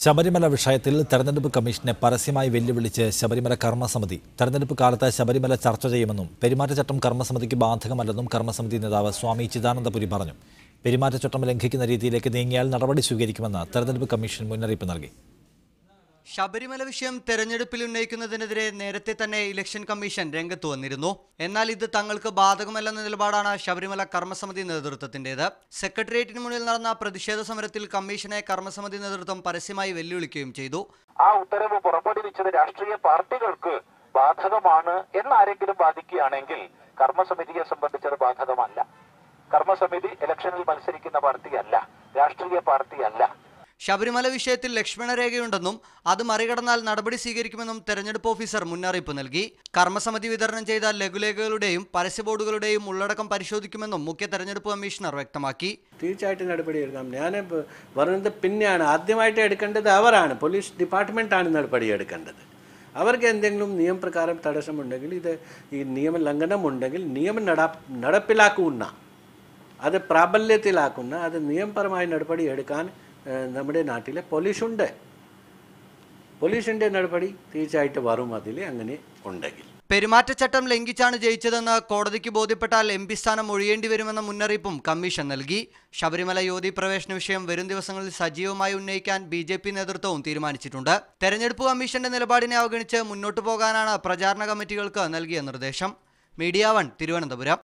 ശബരിമല വിഷയത്തിൽ തെരഞ്ഞെടുപ്പ് കമ്മീഷനെ പരസ്യമായി വെല്ലുവിളിച്ച് ശബരിമല കർമ്മസമിതി തെരഞ്ഞെടുപ്പ് കാലത്ത് ശബരിമല ചർച്ച ചെയ്യുമെന്നും പെരുമാറ്റച്ചട്ടം കർമ്മസമിതിക്ക് ബാധകമല്ലെന്നും കർമ്മസമിതി നേതാവ് സ്വാമി ചിദാനന്ദപുരി പറഞ്ഞു. പെരുമാറ്റച്ചട്ടം ലംഘിക്കുന്ന രീതിയിലേക്ക് നീങ്ങിയാൽ നടപടി സ്വീകരിക്കുമെന്ന് തെരഞ്ഞെടുപ്പ് കമ്മീഷൻ മുന്നറിയിപ്പ് നൽകി. ശബരിമല വിഷയം തെരഞ്ഞെടുപ്പിൽ ഉന്നയിക്കുന്നതിനെതിരെ നേരത്തെ തന്നെ ഇലക്ഷൻ കമ്മീഷൻ രംഗത്ത് വന്നിരുന്നു. എന്നാൽ ഇത് തങ്ങൾക്ക് ബാധകമല്ലെന്ന നിലപാടാണ് ശബരിമല കർമ്മസമിതി നേതൃത്വത്തിന്റേത്. സെക്രട്ടേറിയറ്റിന് മുന്നിൽ നടന്ന പ്രതിഷേധ സമരത്തിൽ കമ്മീഷനെ കർമ്മസമിതി നേതൃത്വം പരസ്യമായി വെല്ലുവിളിക്കുകയും ചെയ്തു. ആ ഉത്തരവ് പുറപ്പെടുവിച്ചത് രാഷ്ട്രീയ പാർട്ടികൾക്ക് ബാധകമാണ് എന്നാരെങ്കിലും വാദിക്കുകയാണെങ്കിൽ കർമ്മസമിതിയെ സംബന്ധിച്ചത് ബാധകമല്ല. കർമ്മസമിതി ഇലക്ഷനിൽ മത്സരിക്കുന്ന പാർട്ടിയല്ല, രാഷ്ട്രീയ പാർട്ടിയല്ല. ശബരിമല വിഷയത്തിൽ ലക്ഷ്മണരേഖയുണ്ടെന്നും അത് മറികടന്നാൽ നടപടി സ്വീകരിക്കുമെന്നും തെരഞ്ഞെടുപ്പ് ഓഫീസർ മുന്നറിയിപ്പ് നൽകി. കർമ്മസമിതി വിതരണം ചെയ്ത ലഘുലേഖകളുടെയും പരസ്യബോർഡുകളുടെയും ഉള്ളടക്കം പരിശോധിക്കുമെന്നും മുഖ്യ തെരഞ്ഞെടുപ്പ് കമ്മീഷണർ വ്യക്തമാക്കി. തീർച്ചയായിട്ടും നടപടിയെടുക്കാം. ഞാൻ പറയുന്നത് പിന്നെയാണ് ആദ്യമായിട്ട് എടുക്കേണ്ടത് അവരാണ്, പോലീസ് ഡിപ്പാർട്ട്മെൻറ്റാണ് നടപടിയെടുക്കേണ്ടത്. അവർക്ക് എന്തെങ്കിലും നിയമപ്രകാരം തടസ്സമുണ്ടെങ്കിൽ, ഇത് ഈ നിയമലംഘനമുണ്ടെങ്കിൽ നിയമം നടപ്പിലാക്കുന്ന, അത് പ്രാബല്യത്തിലാക്കുന്ന, അത് നിയമപരമായ നടപടി എടുക്കാൻ നമ്മുടെ നാട്ടിലെ പോലീസിൻ്റെ നടപടി തീർച്ചയായിട്ടും വരും അതിൽ അങ്ങനെ ഉണ്ടെങ്കിൽ. പെരുമാറ്റച്ചട്ടം ലംഘിച്ചാണ് ജയിച്ചതെന്ന് കോടതിക്ക് ബോധ്യപ്പെട്ടാൽ MP സ്ഥാനം ഒഴിയേണ്ടി വരുമെന്ന മുന്നറിയിപ്പും കമ്മീഷൻ നൽകി. ശബരിമല യുവതീ പ്രവേശന വിഷയം വരും ദിവസങ്ങളിൽ സജീവമായി ഉന്നയിക്കാൻ BJP നേതൃത്വവും തീരുമാനിച്ചിട്ടുണ്ട്. തെരഞ്ഞെടുപ്പ് കമ്മീഷന്റെ നിലപാടിനെ അവഗണിച്ച് മുന്നോട്ടു പോകാനാണ് പ്രചാരണ കമ്മിറ്റികൾക്ക് നൽകിയ നിർദ്ദേശം. മീഡിയ 1 തിരുവനന്തപുരം.